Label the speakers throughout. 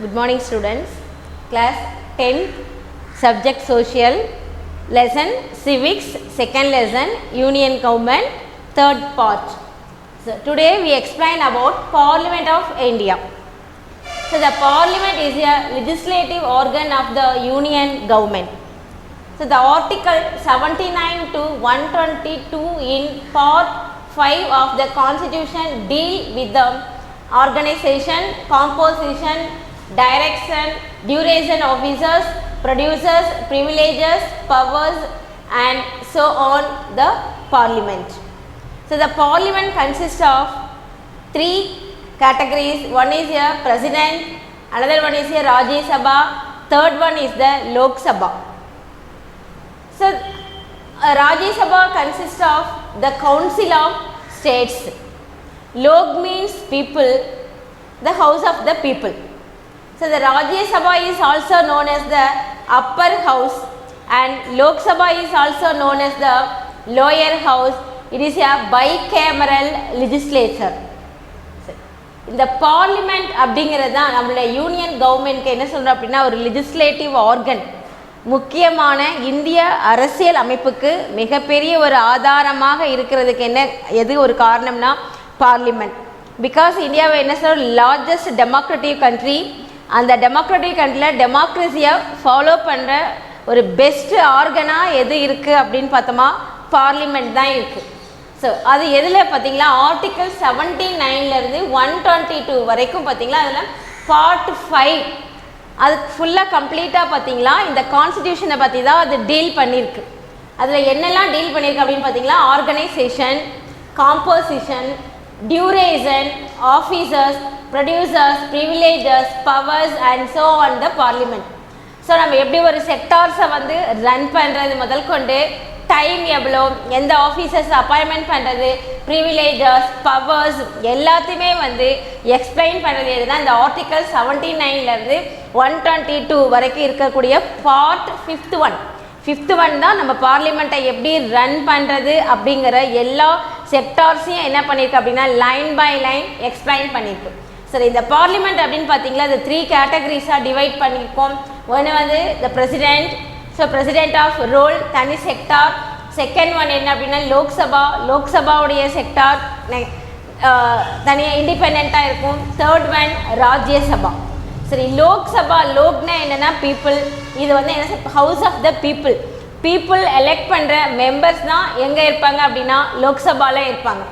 Speaker 1: Good morning students. Class 10th, subject social, lesson civics, second lesson union government, third part. So today we explain about Parliament of India. So the Parliament is a legislative organ of the union government. So the article 79 to 122 in part 5 of the constitution deal with the organization, composition, direction, duration of officers, producers, privileges, powers and so on the parliament. So the parliament consists of three categories. One is a president, another one is a Rajya Sabha, third one is the Lok Sabha. So Rajya Sabha consists of the council of states. Lok means people, the house of the people. So the Rajya Sabha is also known as the upper house and Lok Sabha is also known as the lower house. It is a bicameral legislature. இந்த parliament அப்படிங்கிறது தான் நம்மளுடைய union கவர்மெண்ட்க்கு என்ன சொல்கிறோம் அப்படின்னா ஒரு legislative organ, முக்கியமான இந்திய அரசியல் அமைப்புக்கு மிகப்பெரிய ஒரு ஆதாரமாக இருக்கிறதுக்கு எது ஒரு காரணம்னா பார்லிமெண்ட். பிகாஸ் இந்தியாவை என்ன சொல்ற லார்ஜஸ்ட் டெமோக்ராட்டிக் கண்ட்ரி, அந்த டெமோக்ராட்டிக் கண்ட்ரியில் டெமோக்ரஸியை ஃபாலோ பண்ணுற ஒரு பெஸ்ட் ஆர்கனாக எது இருக்குது அப்படின்னு பார்த்தோமா பார்லிமெண்ட் தான் இருக்குது. ஸோ அது எதில் பார்த்தீங்களா ஆர்டிக்கல் 79லேருந்து 122 வரைக்கும் பார்த்தீங்களா அதில் பார்ட் 5 அது ஃபுல்லாக கம்ப்ளீட்டாக பார்த்தீங்களா இந்த கான்ஸ்டியூஷனை பற்றி தான் அது டீல் பண்ணியிருக்கு. அதில் என்னெல்லாம் டீல் பண்ணியிருக்கு அப்படின்னு பார்த்தீங்களா organisation, composition, duration, officers, producers, privileges, powers and so on the parliament. So நம்ம எப்படி ஒரு செக்டார்ஸை வந்து ரன் பண்ணுறது முதல் கொண்டு டைம் எவ்வளோ, எந்த ஆஃபீஸர்ஸ் அப்பாயின்மெண்ட் பண்ணுறது, ப்ரிவிலேஜஸ், பவர்ஸ் எல்லாத்தையுமே வந்து எக்ஸ்பிளைன் பண்ணுறது தான் இந்த ஆர்டிக்கல் 79லேருந்து 122 வரைக்கும் இருக்கக்கூடிய பார்ட் 5th ஒன் தான் நம்ம பார்லிமெண்ட்டை எப்படி ரன் பண்ணுறது அப்படிங்கிற எல்லா செக்டார்ஸையும் என்ன பண்ணியிருக்கு அப்படின்னா லைன் பை லைன் எக்ஸ்பிளைன் பண்ணியிருக்கு. சரி, இந்த பார்லிமெண்ட் அப்படின்னு பார்த்தீங்களா அது 3 கேட்டகரிஸாக டிவைட் பண்ணியிருக்கோம். ஒன்று வந்து the president, so president of role தனி செக்டார். செகண்ட் ஒன் என்ன அப்படின்னா லோக்சபாவுடைய செக்டார் தனியாக இண்டிபெண்ட்டாக இருக்கும். Third one Rajya Sabha. சரி, லோக்சபா, லோக்னா என்னென்னா பீப்புள், இது வந்து என்ன house of the people elect பண்ணுற மெம்பர்ஸ் தான் எங்கே இருப்பாங்க அப்படின்னா லோக்சபாவில் இருப்பாங்க.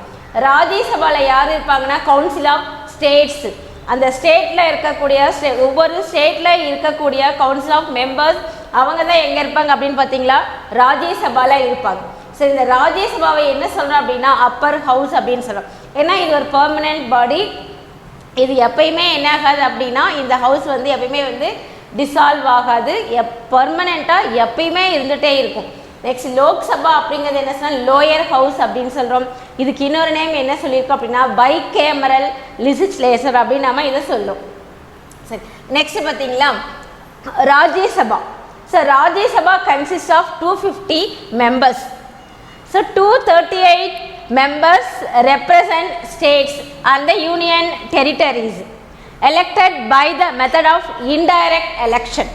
Speaker 1: ராஜ்யசபாவில் யார் இருப்பாங்கன்னா கவுன்சில் ஆஃப் ஸ்டேட்ஸ், அந்த ஸ்டேட்டில் இருக்கக்கூடிய ஒவ்வொரு ஸ்டேட்டில் இருக்கக்கூடிய கவுன்சில் ஆஃப் மெம்பர்ஸ் அவங்க தான் எங்கே இருப்பாங்க அப்படின்னு பார்த்தீங்களா ராஜ்யசபாவில் இருப்பாங்க. சரி, இந்த ராஜ்யசபாவை என்ன சொல்கிறோம் அப்படின்னா அப்பர் ஹவுஸ் அப்படின்னு சொல்கிறோம். ஏன்னா இது ஒரு பெர்மனன்ட் பாடி, இது எப்பயுமே என்ன ஆகாது அப்படின்னா இந்த ஹவுஸ் வந்து எப்பயுமே வந்து டிசால்வ் ஆகாது, பெர்மனெண்ட்டாக எப்பயுமே இருந்துகிட்டே இருக்கும். நெக்ஸ்ட் லோக்சபா அப்படிங்கிறது என்ன சொன்னால் லோயர் ஹவுஸ் அப்படின்னு சொல்கிறோம். இதுக்கு இன்னொரு நேம் என்ன சொல்லியிருக்கோம் அப்படின்னா பைகேமரல் லெஜிஸ்லேச்சர் அப்படின்னு நம்ம இதை சொல்லும். சரி, நெக்ஸ்ட் பார்த்தீங்களா Rajya Sabha. So Rajya Sabha consist of 250 members. So 238 members represent states and the union territories elected by the method of indirect election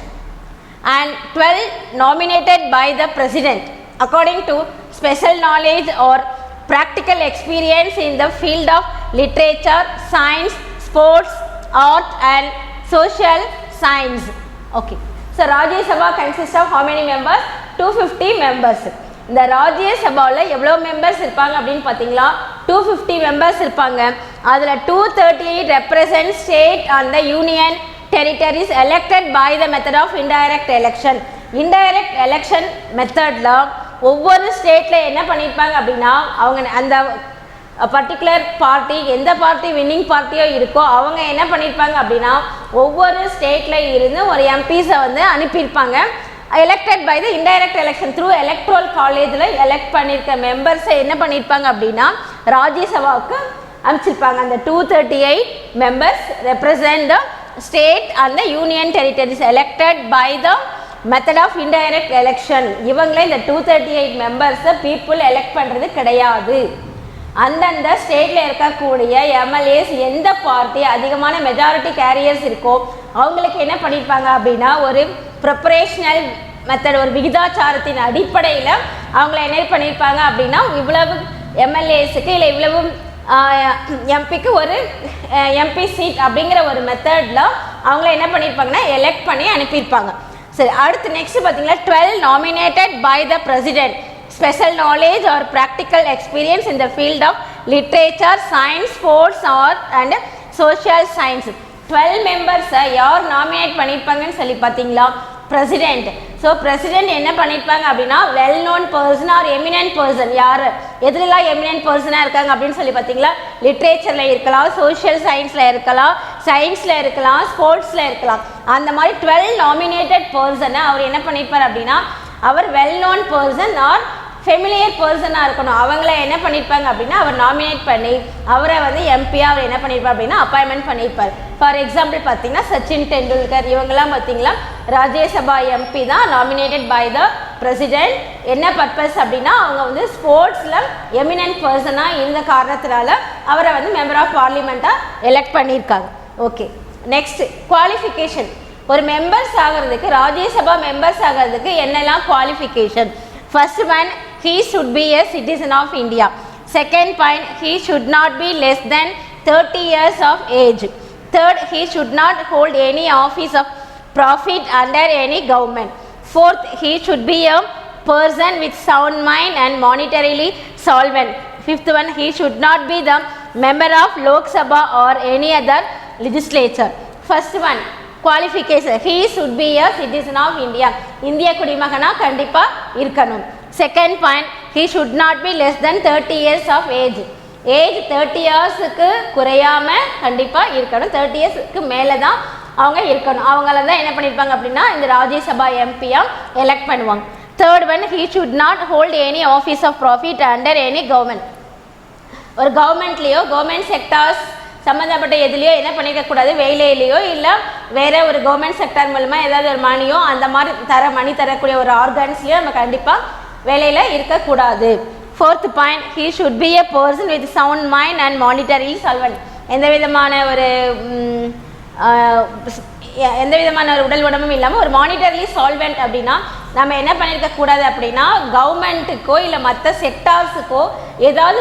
Speaker 1: and 12 nominated by the president according to special knowledge or practical experience in the field of literature, science, sports, art and social science. Okay, so Rajya Sabha consists of how many members? 250 members. இந்த ராஜ்யசபாவில் எவ்வளோ members இருப்பாங்க அப்படின்னு பார்த்தீங்களா 250 members இருப்பாங்க. அதில் 238 represent state and the union territories elected by the method of indirect election. Indirect election மெத்தடில் ஒவ்வொரு ஸ்டேட்டில் என்ன பண்ணியிருப்பாங்க அப்படின்னா அவங்க அந்த பர்டிகுலர் பார்ட்டி எந்த பார்ட்டி வின்னிங் பார்ட்டியோ இருக்கோ அவங்க என்ன பண்ணியிருப்பாங்க அப்படின்னா ஒவ்வொரு ஸ்டேட்டில் இருந்து ஒரு எம்பிஸை வந்து அனுப்பியிருப்பாங்க. Elected by the indirect election through electoral காலேஜில் எலெக்ட் பண்ணியிருக்க மெம்பர்ஸை என்ன பண்ணியிருப்பாங்க அப்படின்னா ராஜ்யசபாவுக்கு அனுப்பிச்சிருப்பாங்க. அந்த 238 members represent the state and the union territories elected by the method of indirect election. இவங்களே இந்த 238 மெம்பர்ஸை பீப்புள் எலெக்ட் பண்ணுறது கிடையாது. அந்தந்த ஸ்டேட்டில் இருக்கக்கூடிய எம்எல்ஏஸ் எந்த பார்ட்டி அதிகமான மெஜாரிட்டி கேரியர்ஸ் இருக்கோ அவங்களுக்கு என்ன பண்ணியிருப்பாங்க அப்படின்னா ஒரு ப்ரிப்பரேஷனல் மெத்தட், ஒரு விகிதாச்சாரத்தின் அடிப்படையில் அவங்கள என்ன பண்ணியிருப்பாங்க அப்படின்னா இவ்வளவு எம்எல்ஏஸுக்கு இல்லை இவ்வளவு எம்பிக்கு ஒரு எம்பி சீட் அப்படிங்கிற ஒரு மெத்தடில் அவங்கள என்ன பண்ணியிருப்பாங்கன்னா எலெக்ட் பண்ணி அனுப்பியிருப்பாங்க. சரி, அடுத்து நெக்ஸ்ட் பார்த்தீங்கன்னா 12 nominated by the president, special knowledge or practical experience in the field of literature, science, sports, art and social science. 12 மெம்பர்ஸை யார் நாமினேட் பண்ணியிருப்பாங்கன்னு சொல்லி பார்த்தீங்களா? பிரசிடென்ட். ஸோ பிரசிடென்ட் என்ன பண்ணியிருப்பாங்க அப்படின்னா well known person or eminent person. யார் எதுலாம் eminent பர்சனாக இருக்காங்க அப்படின்னு சொல்லி பார்த்தீங்களா? லிட்ரேச்சரில் இருக்கலாம், சோஷியல் சயின்ஸில் இருக்கலாம், சயின்ஸில் இருக்கலாம், ஸ்போர்ட்ஸில் இருக்கலாம். அந்த மாதிரி 12 நாமினேட்டட் பர்சனை அவர் என்ன பண்ணியிருப்பார் அப்படின்னா அவர் well known person or familiar பர்சனாக இருக்கணும். அவங்கள என்ன பண்ணியிருப்பாங்க அப்படின்னா அவர் நாமினேட் பண்ணி அவரை வந்து எம்பியாக அவர் என்ன பண்ணியிருப்பார் அப்படின்னா அப்பாயின்மெண்ட் பண்ணியிருப்பார். ஃபார் எக்ஸாம்பிள் பார்த்தீங்கன்னா சச்சின் டெண்டுல்கர் இவங்கெல்லாம் பார்த்தீங்களா ராஜ்யசபா எம்பி தான் நாமினேட்டட் பை த பிரசிடென்ட். என்ன பர்பஸ் அப்படின்னா அவங்க வந்து ஸ்போர்ட்ஸில் எமினன்ட் பர்சனாக இருந்த காரணத்தினால அவரை வந்து மெம்பர் ஆஃப் பார்லிமெண்ட்டாக எலெக்ட் பண்ணியிருக்காங்க. Okay, next qualification. ஒரு மெம்பர்ஸ் ஆகிறதுக்கு, ராஜ்யசபா மெம்பர்ஸ் ஆகிறதுக்கு என்னெல்லாம் qualification? First one, he should be a citizen of India. Second point, he should not be less than 30 years of age. Third, he should not hold any office of profit under any government. Fourth, he should be a person with sound mind and monetarily solvent. Fifth one, he should not be the member of Lok Sabha or any other legislature. First one, qualification, he should be a citizen of India. இந்திய குடிமகனா கண்டிப்பாக இருக்கணும். Second point, he should not be less than 30 years of age. Age 30 இயர்ஸுக்கு குறையாமல் கண்டிப்பாக இருக்கணும். 30 இயர்ஸுக்கு மேலே தான் அவங்க இருக்கணும். அவங்கள தான் என்ன பண்ணியிருப்பாங்க அப்படின்னா இந்த ராஜ்யசபா எம்பியாக எலெக்ட் பண்ணுவாங்க. Third one, he should not hold any office of profit under any government. ஒரு கவர்மெண்ட்லேயோ கவர்மெண்ட் செக்டார்ஸ் சம்மந்தப்பட்ட எதுலையோ என்ன பண்ணிக்கக்கூடாது, வேலையிலையோ இல்லை வேறு ஒரு கவர்மெண்ட் செக்டர் மூலமாக ஏதாவது ஒரு மணியோ அந்த மாதிரி மணி தரக்கூடிய ஒரு ஆர்கன்ஸ்லையோ நம்ம கண்டிப்பாக வேலையில் இருக்கக்கூடாது. Fourth point, he should be a person with sound mind and monetarily solvent. எந்த விதமான ஒரு உடல் உடம்பும் இல்லாமல் ஒரு மானிட்டர்லி சால்வெண்ட் அப்படின்னா நம்ம என்ன பண்ணியிருக்கக்கூடாது அப்படின்னா கவர்மெண்ட்டுக்கோ இல்லை மற்ற செக்டார்ஸுக்கோ ஏதாவது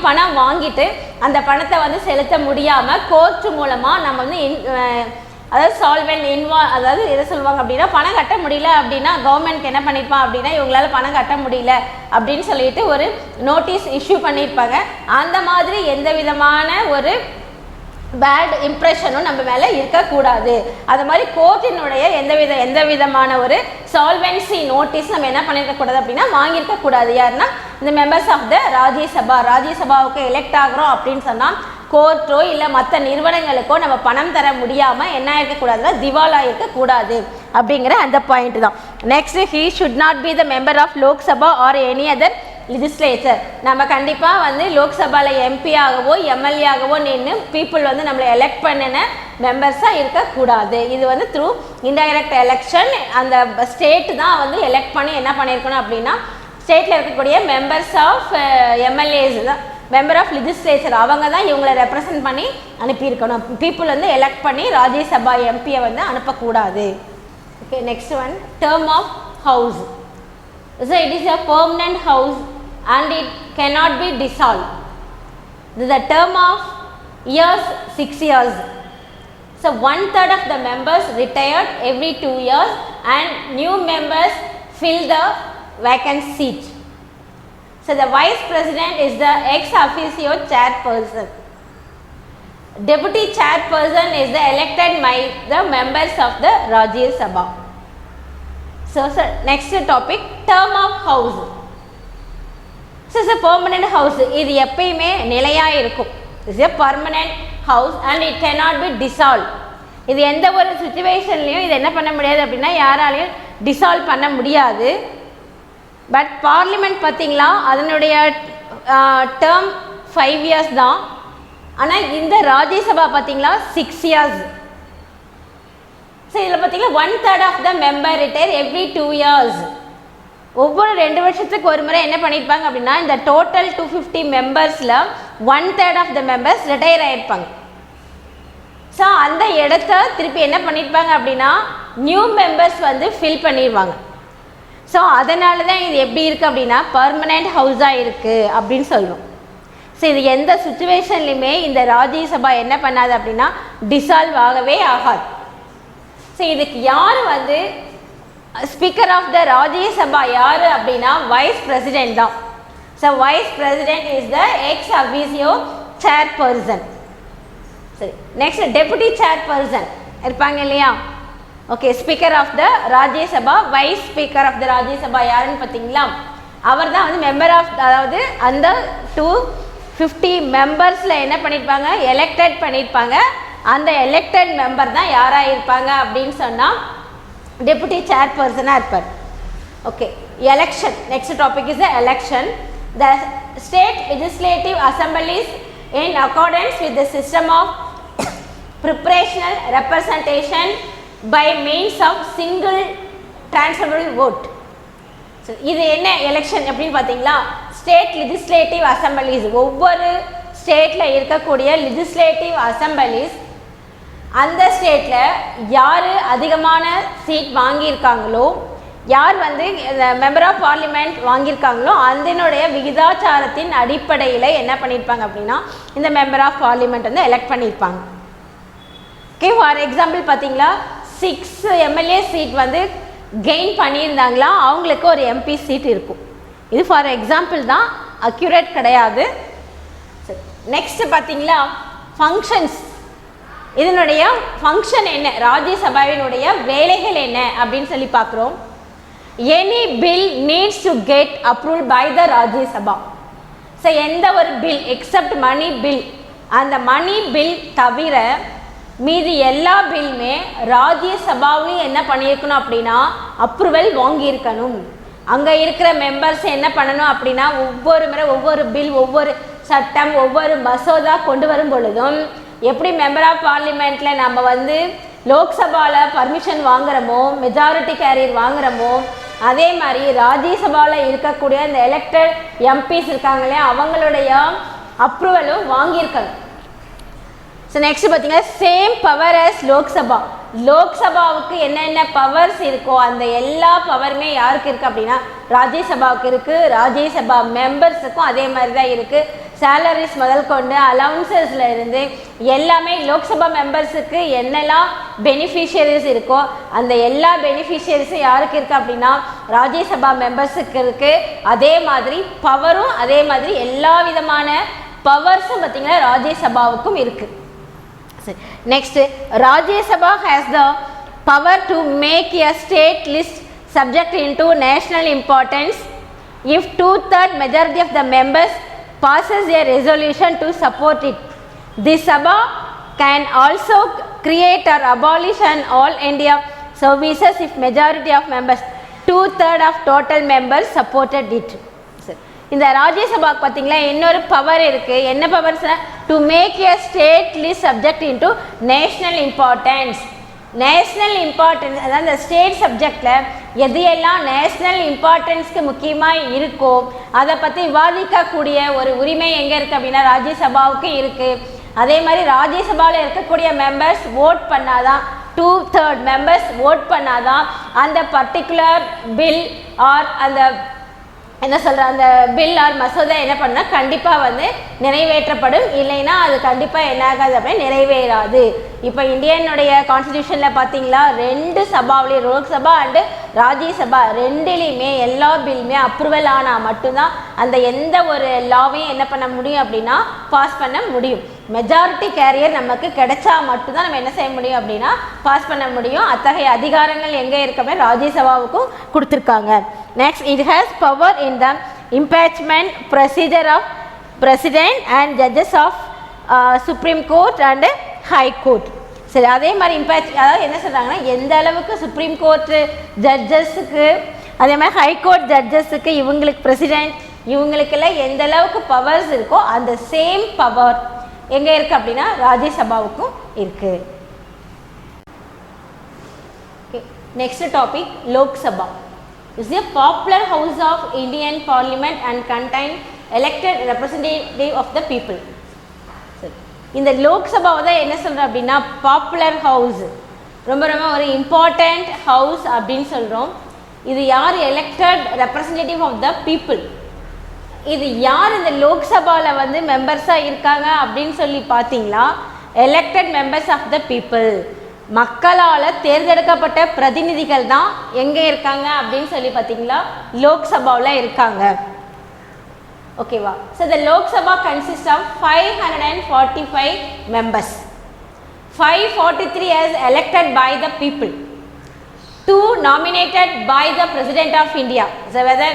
Speaker 1: பணம் வாங்கிட்டு அந்த பணத்தை வந்து செலுத்த முடியாமல் கோர்ட்டு மூலமாக நம்ம வந்து அதாவது சால்வெண்ட் அதாவது எதை சொல்லுவாங்க அப்படின்னா பணம் கட்ட முடியல அப்படின்னா கவர்மெண்ட்க்கு என்ன பண்ணியிருப்பான் அப்படின்னா இவங்களால பணம் கட்ட முடியல அப்படின்னு சொல்லிட்டு ஒரு நோட்டீஸ் இஷ்யூ பண்ணியிருப்பாங்க. அந்த மாதிரி எந்த விதமான ஒரு பேட் இம்ப்ரெஷனும் நம்ம மேலே இருக்கக்கூடாது. அது மாதிரி கோர்ட்டினுடைய எந்த விதமான ஒரு சால்வென்சி நோட்டீஸ் நம்ம என்ன பண்ணியிருக்கக்கூடாது அப்படின்னா வாங்கியிருக்கக்கூடாது. யாருன்னா இந்த மெம்பர்ஸ் ஆஃப் த ராஜ்யசபாவுக்கு எலெக்ட் ஆகிறோம் அப்படின்னு சொன்னால் கோர்ட்டோ இல்லை மற்ற நிறுவனங்களுக்கோ நம்ம பணம் தர முடியாமல் என்ன இருக்கக்கூடாதுன்னா திவாலா இருக்கக்கூடாது அப்படிங்கிற அந்த பாயிண்ட் தான். Next, he should not be the member of Lok Sabha or any other legislature. நம்ம கண்டிப்பாக வந்து லோக்சபாவில் எம்பியாகவோ எம்எல்ஏ நின்று பீப்புள் வந்து நம்மளை எலெக்ட் பண்ணின மெம்பர்ஸாக இருக்கக்கூடாது. இது வந்து த்ரூ இன்டைரக்ட் எலெக்ஷன் அந்த ஸ்டேட்டு தான் வந்து எலெக்ட் பண்ணி என்ன பண்ணியிருக்கணும் அப்படின்னா ஸ்டேட்டில் இருக்கக்கூடிய மெம்பர்ஸ் ஆஃப் எம்எல்ஏஸ் தான் மெம்பர் ஆஃப் லெஜிஸ்லேச்சர் அவங்க தான் இவங்களை ரெப்ரசன்ட் பண்ணி அனுப்பியிருக்கணும். பீப்புள் வந்து எலெக்ட் பண்ணி ராஜ்யசபா எம்பியை வந்து அனுப்பக்கூடாது. Okay, next one, term of house. So it is a permanent house and it cannot be dissolved. The term of years 6 years. So 1/3 of the members retired every 2 years and new members fill the vacant seat. So the vice president is the ex officio chairperson. Deputy chairperson is the elected by the members of the Rajya Sabha. So next topic, term of house. This is a permanent house. இது எப்பயுமே நிலையாக இருக்கும். This is a permanent house and it cannot be dissolved. இது எந்த ஒரு சுச்சுவேஷன்லையும் இது என்ன பண்ண முடியாது அப்படின்னா யாராலையும் டிசால்வ் பண்ண முடியாது. பட் பார்லிமெண்ட் பார்த்தீங்களா அதனுடைய டேர்ம் 5 years தான். ஆனால் இந்த ராஜ்யசபா பார்த்தீங்களா 6 years. ஸோ இதில் பார்த்தீங்கன்னா 1/3 of the member retire every 2 years. ஒவ்வொரு 2 வருஷத்துக்கு ஒரு முறை என்ன பண்ணியிருப்பாங்க அப்படின்னா இந்த டோட்டல் 250 மெம்பர்ஸில் 1/3 ஆஃப் த மெம்பர்ஸ் ரிட்டையர் ஆகிருப்பாங்க. ஸோ அந்த இடத்த திருப்பி என்ன பண்ணியிருப்பாங்க அப்படின்னா நியூ மெம்பர்ஸ் வந்து ஃபில் பண்ணிடுவாங்க. ஸோ அதனால தான் இது எப்படி இருக்குது அப்படின்னா பர்மனெண்ட் ஹவுஸாக இருக்குது அப்படின்னு சொல்லுவோம். ஸோ இது எந்த சுச்சுவேஷன்லையுமே இந்த ராஜ்யசபா என்ன பண்ணாது அப்படின்னா டிசால்வ் ஆகவே ஆகாது. ஸோ இதுக்கு யார் வந்து ஸ்பீக்கர் ஆஃப் த ராஜ்யசபா யார் அப்படின்னா வைஸ் பிரசிடென்ட் தான். So vice president is the ex officio chairperson. சரி, நெக்ஸ்ட் டெபுட்டி சேர்பர்சன் இருப்பாங்க இல்லையா? Okay, speaker of the Rajya Sabha, vice speaker of the Rajya Sabha யாருன்னு பார்த்தீங்களா? அவர் தான் வந்து மெம்பர் ஆஃப், அதாவது அந்த 250 மெம்பர்ஸில் என்ன பண்ணியிருப்பாங்க எலெக்டட் பண்ணியிருப்பாங்க. அந்த எலெக்டட் மெம்பர் தான் யாராக இருப்பாங்க அப்படின்னு சொன்னால் டெபுட்டி சேர்பர்சனாக இருப்பார். Okay, election. Next topic is the election. The state legislative assemblies in accordance with the system of proportional representation by means of single transferable vote. So இது என்ன எலெக்ஷன் அப்படின்னு பார்த்தீங்களா? ஸ்டேட் லெஜிஸ்லேட்டிவ் அசம்பிளிஸ், ஒவ்வொரு ஸ்டேட்டில் இருக்கக்கூடிய legislative assemblies அந்த ஸ்டேட்டில் யார் அதிகமான சீட் வாங்கியிருக்காங்களோ, யார் வந்து மெம்பர் ஆஃப் பார்லிமெண்ட் வாங்கியிருக்காங்களோ அதனுடைய விகிதாச்சாரத்தின் அடிப்படையில் என்ன பண்ணியிருப்பாங்க அப்படின்னா இந்த மெம்பர் ஆஃப் பார்லிமெண்ட் வந்து எலெக்ட் பண்ணியிருப்பாங்க. ஓகே, ஃபார் எக்ஸாம்பிள் பார்த்தீங்களா 6 எம்எல்ஏ சீட் வந்து கெயின் பண்ணியிருந்தாங்களா அவங்களுக்கு ஒரு எம்பி சீட் இருக்கும். இது ஃபார் எக்ஸாம்பிள் தான், அக்யூரேட் கிடையாது. சரி, நெக்ஸ்ட் பார்த்தீங்களா ஃபங்க்ஷன்ஸ். இதனுடைய ஃபங்க்ஷன் என்ன, ராஜ்யசபாவினுடைய வேலைகள் என்ன அப்படின்னு சொல்லி பார்க்குறோம். Any bill needs to get approved by the Rajya Sabha. So எந்த ஒரு பில் எக்ஸப்ட் மணி பில், அந்த மணி பில் தவிர மீதி எல்லா பில்லுமே ராஜ்யசபாவிலையும் என்ன பண்ணியிருக்கணும் அப்படின்னா அப்ரூவல் வாங்கியிருக்கணும். அங்கே இருக்கிற மெம்பர்ஸ் என்ன பண்ணணும் அப்படின்னா ஒவ்வொரு முறை ஒவ்வொரு பில், ஒவ்வொரு சட்டம், ஒவ்வொரு மசோதா கொண்டு வரும் பொழுதும் எப்படி மெம்பர் ஆஃப் பார்லிமெண்ட்டில் நம்ம வந்து லோக்சபாவில் பர்மிஷன் வாங்குகிறோமோ, மெஜாரிட்டி கேரியர் வாங்குகிறோமோ, அதே மாதிரி ராஜ்யசபாவில் இருக்கக்கூடிய இந்த எலெக்டட் எம்பிஸ் இருக்காங்க இல்லையா அவங்களுடைய அப்ரூவலும் வாங்கியிருக்கணும். ஸோ நெக்ஸ்ட் பார்த்தீங்கன்னா சேம் பவர் அஸ் லோக்சபா. லோக்சபாவுக்கு என்னென்ன பவர்ஸ் இருக்கோ அந்த எல்லா பவருமே யாருக்கு இருக்குது அப்படின்னா ராஜ்யசபாவுக்கு இருக்குது. ராஜ்யசபா மெம்பர்ஸுக்கும் அதே மாதிரி தான் இருக்குது. சேலரிஸ் முதல் கொண்டு அலவுன்சஸில் இருந்து எல்லாமே லோக்சபா மெம்பர்ஸுக்கு என்னெல்லாம் பெனிஃபிஷியரிஸ் இருக்கோ அந்த எல்லா பெனிஃபிஷியரிஸும் யாருக்கு இருக்குது அப்படின்னா ராஜ்யசபா மெம்பர்ஸுக்கு இருக்குது. அதே மாதிரி பவரும் அதே மாதிரி எல்லா விதமான பவர்ஸும் பார்த்திங்கன்னா ராஜ்யசபாவுக்கும் இருக்குது. Next, Rajya Sabha has the power to make a state list subject into national importance if 2/3 majority of the members passes a resolution to support it. This Sabha can also create or abolish an all India services if majority of members, 2/3 of total members supported it. இந்த ராஜ்யசபாக்கு பார்த்தீங்களா இன்னொரு power இருக்குது. என்ன பவர்ஸ்னா to make a state list subject into national importance. National importance அதாவது இந்த state சப்ஜெக்டில் எது எல்லாம் நேஷ்னல் இம்பார்ட்டன்ஸ்க்கு முக்கியமாக இருக்கோ அதை பற்றி விவாதிக்கக்கூடிய ஒரு உரிமை எங்கே இருக்குது அப்படின்னா ராஜ்யசபாவுக்கு இருக்குது. அதே மாதிரி ராஜ்யசபாவில் இருக்கக்கூடிய மெம்பர்ஸ் ஓட் பண்ணாதான், 2/3 மெம்பர்ஸ் ஓட் பண்ணாதான் அந்த பர்டிகுலர் பில் ஆர் அந்த என்ன சொல்கிற அந்த பில் ஆர் மசோதா என்ன பண்ணால் கண்டிப்பாக வந்து நிறைவேற்றப்படும். இல்லைன்னா அது கண்டிப்பாக என்ன ஆகாது அப்படின்னா நிறைவேறாது. இப்போ இந்தியனுடைய கான்ஸ்டியூஷனில் பார்த்தீங்களா 2 சபாவிலையும் லோக்சபா அண்டு ராஜ்யசபா ரெண்டுலேயுமே எல்லா பில்லுமே அப்ரூவல் ஆனால் மட்டும்தான் அந்த எந்த ஒரு லாவையும் என்ன பண்ண முடியும் அப்படின்னா பாஸ் பண்ண முடியும். மெஜாரிட்டி கேரியர் நமக்கு கிடைச்சா மட்டும்தான் நம்ம என்ன செய்ய முடியும் அப்படின்னா பாஸ் பண்ண முடியும். அத்தகைய அதிகாரங்கள் எங்கே இருக்க ராஜ்யசபாவுக்கும் கொடுத்துருக்காங்க. Next, it has power in the impeachment procedure of president and judges of supreme court and high court. சரி, அதே மாதிரி அதாவது என்ன சொல்கிறாங்கன்னா எந்த அளவுக்கு சுப்ரீம் கோர்ட்டு ஜட்ஜஸுக்கு அதே மாதிரி ஹை கோர்ட் ஜட்ஜஸுக்கு இவங்களுக்கு பிரசிடென்ட் இவங்களுக்கெல்லாம் எந்த அளவுக்கு பவர்ஸ் இருக்கோ அந்த சேம் பவர் எங்கே இருக்குது அப்படின்னா ராஜ்யசபாவுக்கும் இருக்குது. Okay, next topic Lok Sabha. is a popular house of Indian Parliament and contain elected representative of the people. இந்த லோக்சபாவை தான் என்ன சொல்கிறோம் அப்படின்னா பாப்புலர் ஹவுஸ், ரொம்ப ரொம்ப ஒரு இம்பார்ட்டண்ட் ஹவுஸ் அப்படின்னு சொல்கிறோம். இது யார்? Elected representative of the people. இது யார் இந்த லோக்சபாவில் வந்து மெம்பர்ஸாக இருக்காங்க அப்படின்னு சொல்லி பார்த்தீங்களா? Elected members of the people, மக்களால் தேர்ந்தெடுக்கப்பட்ட பிரதிநிதிகள் தான் எங்கே இருக்காங்க அப்படின்னு சொல்லி பார்த்தீங்களா? லோக்சபாவில் இருக்காங்க. ஓகேவா? So the Lok Sabha consist of 545 members. 543 as elected by the people, 2 nominated by the President of India. So whether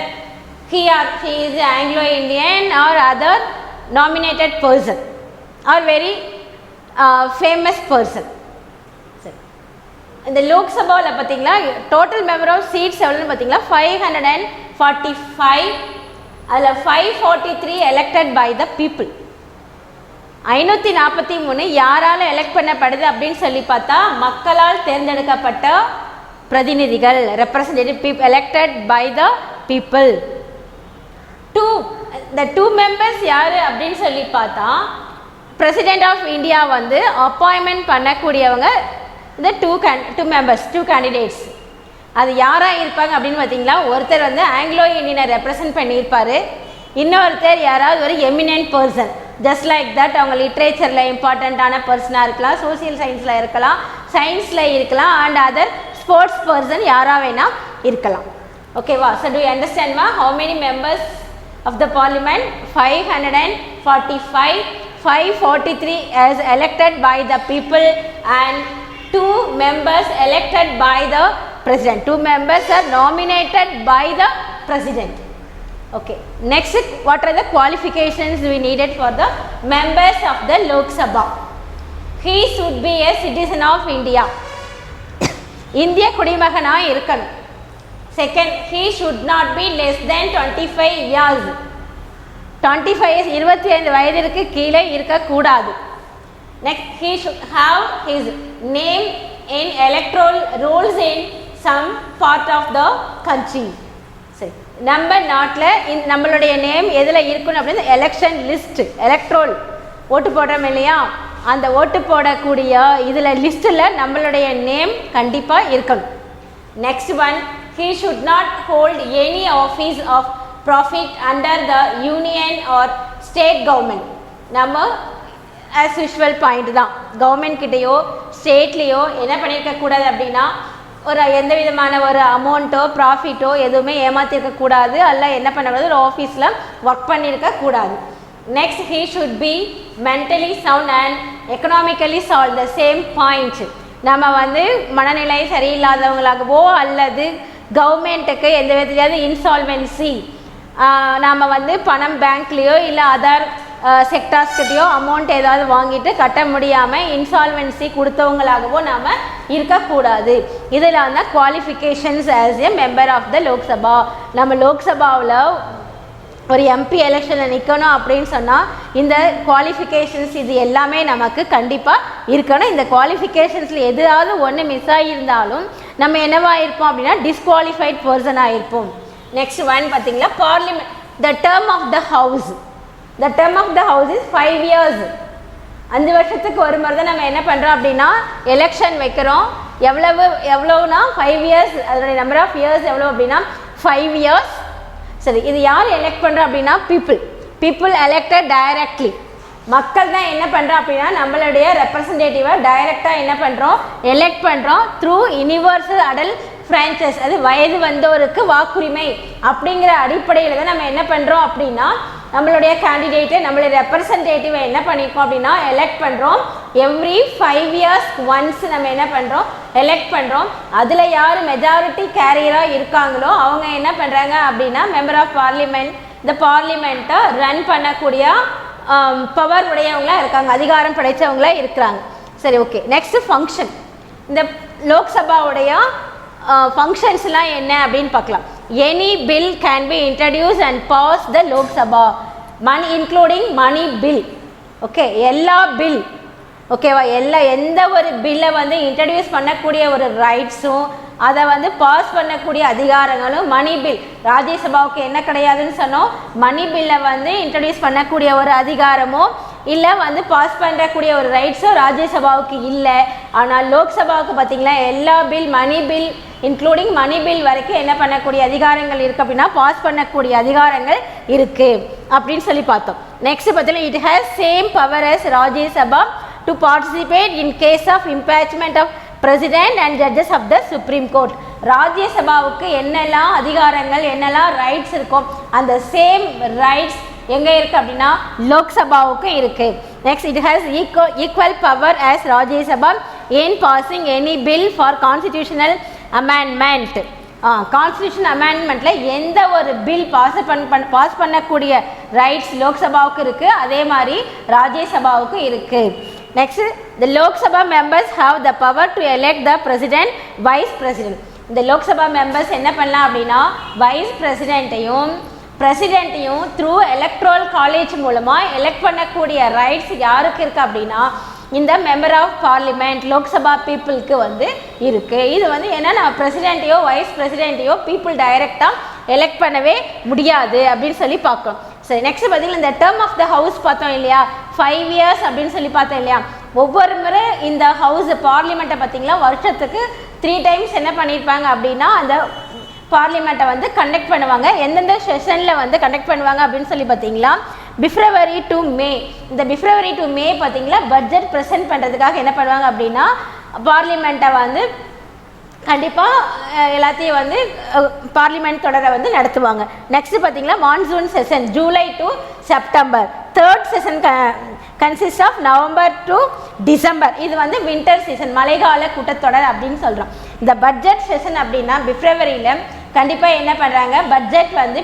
Speaker 1: he or she is Anglo-Indian or other nominated person or very famous person. இந்த லோக்சபாவில் பார்த்தீங்களா total member of seeds எவ்வளோன்னு பார்த்தீங்களா 545. அதில் 543 elected by the people. 543 யாரால் elect பண்ணப்படுது அப்படின்னு சொல்லி பார்த்தா மக்களால் தேர்ந்தெடுக்கப்பட்ட பிரதிநிதிகள், representative people elected by the people. இந்த 2 members யார் அப்படின்னு சொல்லி பார்த்தா பிரசிடென்ட் ஆஃப் இந்தியா வந்து அப்பாயின்மெண்ட் பண்ணக்கூடியவங்க இந்த 2 members, 2 candidates. அது யாராக இருப்பாங்க அப்படின்னு பார்த்தீங்களா? ஒருத்தர் வந்து ஆங்கிலோ இந்தியனை ரெப்ரசன்ட் பண்ணியிருப்பார், இன்னொருத்தர் யாராவது ஒரு eminent person, just like that அவங்க லிட்ரேச்சரில் இம்பார்ட்டண்ட்டான பர்சனாக இருக்கலாம், சோசியல் சயின்ஸில் இருக்கலாம், சயின்ஸில் இருக்கலாம், அண்ட் அதர் ஸ்போர்ட்ஸ் பர்சன் யாராக வேணால் இருக்கலாம். ஓகேவா? ஸோ டு யூ அண்டர்ஸ்டாண்ட்மா how many members of the parliament? 545. 543 as elected by the people and 2 members elected by the president. 2 members are nominated by the president. Okay, next what are the qualifications we needed for the members of the Lok Sabha? He should be a citizen of India. இந்திய குடிமகனாக இருக்கணும். Second, he should not be less than 25 years. 25 years 25 வயதிற்கு கீழே இருக்கக்கூடாது. Next, he should have his name in electoral rolls in some part of the country. சரி, நம்ம நாட்டில் நம்மளுடைய நேம் எதில் இருக்கணும் அப்படின்னு எலெக்ஷன் லிஸ்ட், எலக்ட்ரோல் ஓட்டு போடுறோம் இல்லையா, அந்த ஓட்டு போடக்கூடிய இதில் லிஸ்ட்டில் நம்மளுடைய நேம் கண்டிப்பாக இருக்கணும். Next one, he should not hold any office of profit under the union or state government. நம்ம as usual பாயிண்ட் தான், கவர்மெண்ட் கிட்டேயோ ஸ்டேட்லேயோ என்ன பண்ணியிருக்கக்கூடாது அப்படின்னா ஒரு எந்த விதமான ஒரு அமௌண்ட்டோ ப்ராஃபிட்டோ எதுவுமே ஏமாற்றிருக்கக்கூடாது, அல்ல என்ன பண்ணக்கூடாது ஒரு ஆஃபீஸில் ஒர்க் பண்ணியிருக்கக்கூடாது. Next, he should be mentally sound and economically sound. the same point, நம்ம வந்து மனநிலை சரியில்லாதவங்களாகவோ அல்லது கவர்மெண்ட்டுக்கு எந்த விதத்திலாவது இன்சால்வென்சி, நாம் வந்து பணம் பேங்க்லேயோ இல்லை அதர் செக்டார்ஸ்கிட்டையோ அமௌண்ட் ஏதாவது வாங்கிட்டு கட்ட முடியாமல் இன்சால்வென்சி கொடுத்தவங்களாகவோ நாம் இருக்கக்கூடாது. இதில் வந்து qualifications as a member of the Lok Sabha. நம்ம லோக்சபாவில் ஒரு எம்பி எலெக்ஷனில் நிற்கணும் அப்படின்னு சொன்னால் இந்த குவாலிஃபிகேஷன்ஸ் இது எல்லாமே நமக்கு கண்டிப்பாக இருக்கணும். இந்த குவாலிஃபிகேஷன்ஸில் எதாவது ஒன்று மிஸ் ஆகியிருந்தாலும் நம்ம என்னவாக இருப்போம் அப்படின்னா டிஸ்குவாலிஃபைட் பர்சனாக இருப்போம். நெக்ஸ்ட் ஒன் பார்த்தீங்களா parliament, the term of the house. The term of the house is 5 years. 5 வருஷத்துக்கு ஒரு முறை தான் நம்ம என்ன பண்ணுறோம் அப்படின்னா எலெக்ஷன் வைக்கிறோம். எவ்வளவுனா 5 years, அதனுடைய நம்பர் ஆஃப் இயர்ஸ் எவ்வளோ அப்படின்னா 5 years. சரி, இது யார் எலெக்ட் பண்ணுறோம் அப்படின்னா பீப்புள் எலெக்டட் டைரக்ட்லி. மக்கள் தான் என்ன பண்ணுறோம் அப்படின்னா நம்மளுடைய ரெப்ரசன்டேட்டிவை டைரெக்டாக என்ன பண்ணுறோம் எலெக்ட் பண்ணுறோம் த்ரூ யூனிவர்சல் அடல்ட் ஃப்ரான்ச்சைஸ். அது வயது வந்தோருக்கு வாக்குரிமை அப்படிங்கிற அடிப்படையில் தான் நம்ம என்ன பண்ணுறோம் அப்படின்னா நம்மளுடைய கேண்டிடேட்டை நம்மளுடைய ரெப்ரசன்டேட்டிவை என்ன பண்ணியிருக்கோம் அப்படின்னா எலெக்ட் பண்ணுறோம். எவ்ரி 5 years ஒன்ஸ் நம்ம என்ன பண்ணுறோம் எலெக்ட் பண்ணுறோம். அதில் யார் மெஜாரிட்டி கேரியராக இருக்காங்களோ அவங்க என்ன பண்ணுறாங்க அப்படின்னா மெம்பர் ஆஃப் பார்லிமெண்ட், இந்த பார்லிமெண்ட்டை ரன் பண்ணக்கூடிய பவர் உடையவங்களாக இருக்காங்க, அதிகாரம் படைத்தவங்களாக இருக்கிறாங்க. சரி, ஓகே. Next function. இந்த லோக்சபாவுடைய ஃபங்க்ஷன்ஸ்லாம் என்ன அப்படின்னு பார்க்கலாம். Any bill can be introduce and pass the Lok Sabha, money including money bill. Okay, எல்லா பில், ஓகேவா, எந்த ஒரு பில்லை வந்து இன்ட்ரடியூஸ் பண்ணக்கூடிய ஒரு ரைட்ஸும் அதை வந்து பாஸ் பண்ணக்கூடிய அதிகாரங்களும், மணி பில் ராஜ்யசபாவுக்கு என்ன கிடையாதுன்னு சொன்னோம், மணி பில்லை வந்து இன்ட்ரடியூஸ் பண்ணக்கூடிய ஒரு அதிகாரமோ இல்லை வந்து பாஸ் பண்ணக்கூடிய ஒரு ரைட்ஸோ ராஜ்யசபாவுக்கு இல்லை. ஆனால் லோக்சபாவுக்கு பார்த்திங்களா எல்லா bill, money bill including money bill வரைக்கும் என்ன பண்ணக்கூடிய அதிகாரங்கள் இருக்குது அப்படின்னா பாஸ் பண்ணக்கூடிய அதிகாரங்கள் இருக்குது அப்படின்னு சொல்லி பார்த்தோம். நெக்ஸ்ட் பார்த்தீங்கன்னா it has same power as Rajya Sabha to participate in case of impeachment of president and judges of the supreme court. ராஜ்யசபாவுக்கு என்னெல்லாம் அதிகாரங்கள் என்னெல்லாம் ரைட்ஸ் இருக்கும் அந்த சேம் ரைட்ஸ் எங்கே இருக்குது அப்படின்னா லோக்சபாவுக்கு இருக்குது. Next it has equal power as Rajya Sabha in passing any bill for constitutional amendment. Constitution அமெண்ட்மெண்ட்டில் எந்த ஒரு பில் பாஸ் பண்ணக்கூடிய ரைட்ஸ் லோக்சபாவுக்கு இருக்குது, அதே மாதிரி ராஜ்யசபாவுக்கு இருக்குது. Next the Lok Sabha members have the power to elect the president, vice president. இந்த லோக்சபா மெம்பர்ஸ் என்ன பண்ணலாம் அப்படின்னா வைஸ் பிரசிடென்ட்டையும் த்ரூ எலக்ட்ரல் காலேஜ் மூலமாக எலெக்ட் பண்ணக்கூடிய ரைட்ஸ் யாருக்கு இருக்குது அப்படின்னா இந்த மெம்பர் ஆஃப் பார்லிமெண்ட் லோக்சபா பீப்புளுக்கு வந்து இருக்குது. இது வந்து என்னென்னா பிரசிடென்ட்டையோ வைஸ் பிரசிடென்ட்டையோ பீப்புள் டைரெக்டாக எலெக்ட் பண்ணவே முடியாது அப்படின்னு சொல்லி பார்க்கணும். சரி, நெக்ஸ்ட் பார்த்தீங்கன்னா இந்த டேர்ம் ஆஃப் த ஹவுஸ் பார்த்தோம் இல்லையா, 5 years அப்படின்னு சொல்லி பார்த்தோம் இல்லையா. ஒவ்வொரு முறை இந்த ஹவுஸ் பார்லிமெண்ட்டை பார்த்தீங்களா வருஷத்துக்கு 3 times என்ன பண்ணியிருப்பாங்க அப்படின்னா அந்த பார்லிமெண்ட்டை வந்து கண்டக்ட் பண்ணுவாங்க. எந்தெந்த செஷனில் வந்து கண்டக்ட் பண்ணுவாங்க அப்படின்னு சொல்லி பார்த்தீங்களா பிப்ரவரி டு மே. இந்த பிப்ரவரி டு மே பார்த்தீங்களா பட்ஜெட் ப்ரெசென்ட் பண்ணுறதுக்காக என்ன பண்ணுவாங்க அப்படின்னா பார்லிமெண்ட்டை வந்து கண்டிப்பாக எல்லாத்தையும் வந்து பார்லிமெண்ட் தொடரை வந்து நடத்துவாங்க. நெக்ஸ்ட் பார்த்தீங்கன்னா monsoon session July to September. 3rd session consist of November to December. இது வந்து வின்டர் சீசன் மழைக்கால கூட்டத்தொடர் அப்படின்னு சொல்கிறோம். இந்த பட்ஜெட் செஷன் அப்படின்னா பிப்ரவரியில் கண்டிப்பாக என்ன பண்ணுறாங்க பட்ஜெட் வந்து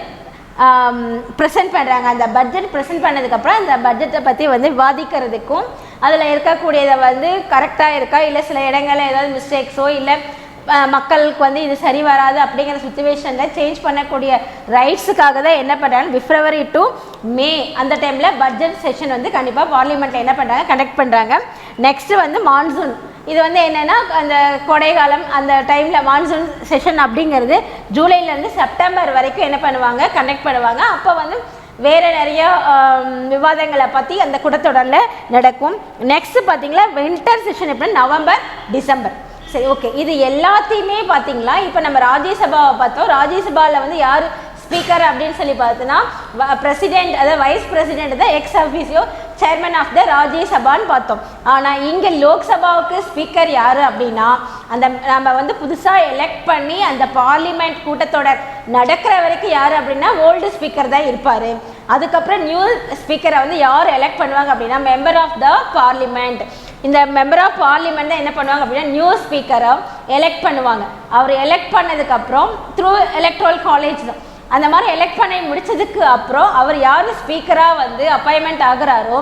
Speaker 1: ப்ரெசென்ட் பண்ணுறாங்க. அந்த பட்ஜெட் ப்ரெசென்ட் பண்ணதுக்கப்புறம் அந்த பட்ஜெட்டை பற்றி வந்து விவாதிக்கிறதுக்கும் அதில் இருக்கக்கூடியதை வந்து கரெக்டாக இருக்கா இல்லை சில இடங்களில் ஏதாவது மிஸ்டேக்ஸோ இல்லை மக்களுக்கு வந்து இது சரி வராது அப்படிங்கிற சுச்சுவேஷனில் சேஞ்ச் பண்ணக்கூடிய ரைட்ஸுக்காக தான் என்ன பண்ணுறாங்க பிப்ரவரி டு மே அந்த டைமில் பட்ஜெட் செஷன் வந்து கண்டிப்பாக பார்லிமெண்ட்டில் என்ன பண்ணுறாங்க கண்டக்ட் பண்ணுறாங்க. நெக்ஸ்ட்டு வந்து மான்சூன். இது வந்து என்னென்னா அந்த கோடைக்காலம் அந்த டைமில் மான்சூன் செஷன் அப்படிங்கிறது ஜூலைலேருந்து செப்டம்பர் வரைக்கும் என்ன பண்ணுவாங்க கண்டக்ட் பண்ணுவாங்க. அப்போ வந்து வேறு நிறைய விவாதங்களை பற்றி அந்த கூட்டத்தொடரில் நடக்கும். நெக்ஸ்ட்டு பார்த்திங்களா வின்டர் செஷன் எப்படின்னா நவம்பர் டிசம்பர். சரி, ஓகே. இது எல்லாத்தையுமே பார்த்தீங்களா இப்போ நம்ம ராஜ்யசபாவை பார்த்தோம். ராஜ்யசபாவில் வந்து யார் ஸ்பீக்கர் அப்படின்னு சொல்லி பார்த்தோன்னா பிரசிடென்ட் அதாவது வைஸ் பிரசிடென்ட் தான் எக்ஸ் ஆஃபீஸியோ சேர்மன் ஆஃப் த ராஜ்யசபான்னு பார்த்தோம். ஆனால் இங்கே லோக்சபாவுக்கு ஸ்பீக்கர் யார் அப்படின்னா அந்த நம்ம வந்து புதுசாக எலெக்ட் பண்ணி அந்த பார்லிமெண்ட் கூட்டத்தொடர் நடக்கிற வரைக்கும் யார் அப்படின்னா ஓல்டு ஸ்பீக்கர் தான் இருப்பார். அதுக்கப்புறம் நியூ ஸ்பீக்கரை வந்து யார் எலெக்ட் பண்ணுவாங்க அப்படின்னா மெம்பர் ஆஃப் த பார்லிமெண்ட். இந்த மெம்பர் ஆஃப் பார்லிமெண்ட் தான் என்ன பண்ணுவாங்க அப்படின்னா நியூ ஸ்பீக்கரை எலெக்ட் பண்ணுவாங்க. அவர் எலெக்ட் பண்ணதுக்கப்புறம் த்ரூ எலக்ட்ரல் காலேஜ் தான் அந்த மாதிரி எலெக்ட் பண்ணி முடிச்சதுக்கு அப்புறம் அவர் யார் ஸ்பீக்கராக வந்து அப்பாயின்மெண்ட் ஆகுறாரோ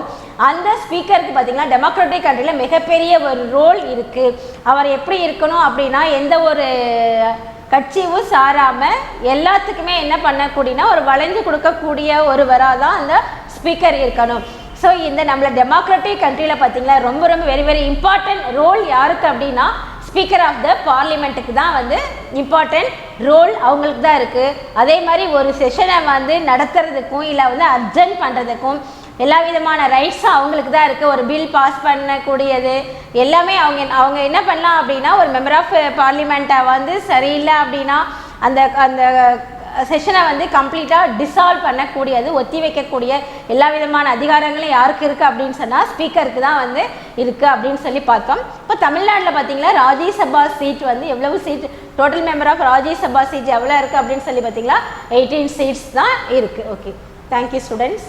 Speaker 1: அந்த ஸ்பீக்கருக்கு பார்த்திங்கன்னா டெமோக்ராட்டிக் கண்ட்ரியில் மிகப்பெரிய ஒரு ரோல் இருக்குது. அவர் எப்படி இருக்கணும் அப்படின்னா எந்த ஒரு கட்சியும் சாராமல் எல்லாத்துக்குமே என்ன பண்ணக்கூடியனா ஒரு வளைஞ்சு கொடுக்கக்கூடிய ஒருவராக தான் அந்த ஸ்பீக்கர் இருக்கணும். ஸோ இந்த நம்மள டெமோக்ராட்டிக் கண்ட்ரியில் பார்த்திங்களா ரொம்ப ரொம்ப வெரி வெரி இம்பார்ட்டன்ட் ரோல் யாருக்கு அப்படின்னா ஸ்பீக்கர் ஆஃப் த பார்லிமெண்ட்டுக்கு தான் வந்து இம்பார்ட்டன்ட் ரோல் அவங்களுக்கு தான் இருக்குது. அதே மாதிரி ஒரு செஷனை வந்து நடத்துறதுக்கும் இல்லை வந்து அர்ஜென்ட் பண்ணுறதுக்கும் எல்லா விதமான ரைட்ஸும் அவங்களுக்கு தான் இருக்குது. ஒரு பில் பாஸ் பண்ணக்கூடியது எல்லாமே அவங்க என்ன பண்ணலாம் அப்படின்னா ஒரு மெம்பர் ஆஃப் பார்லிமெண்ட்டை வந்து சரியில்லை அப்படின்னா அந்த அந்த செஷனை வந்து கம்ப்ளீட்டாக டிசால்வ் பண்ணக்கூடியது ஒத்தி வைக்கக்கூடிய எல்லா விதமான அதிகாரங்களும் யாருக்கு இருக்குது அப்படின்னு சொன்னால் ஸ்பீக்கருக்கு தான் வந்து இருக்குது அப்படின்னு சொல்லி பார்த்தோம். இப்போ தமிழ்நாட்டில் பார்த்தீங்கன்னா ராஜ்யசபா சீட் வந்து எவ்வளவு seat total member of Rajya Sabha seat எவ்வளோ இருக்குது அப்படின்னு சொல்லி பார்த்தீங்கன்னா 18 seats தான் இருக்குது. Okay, thank you students.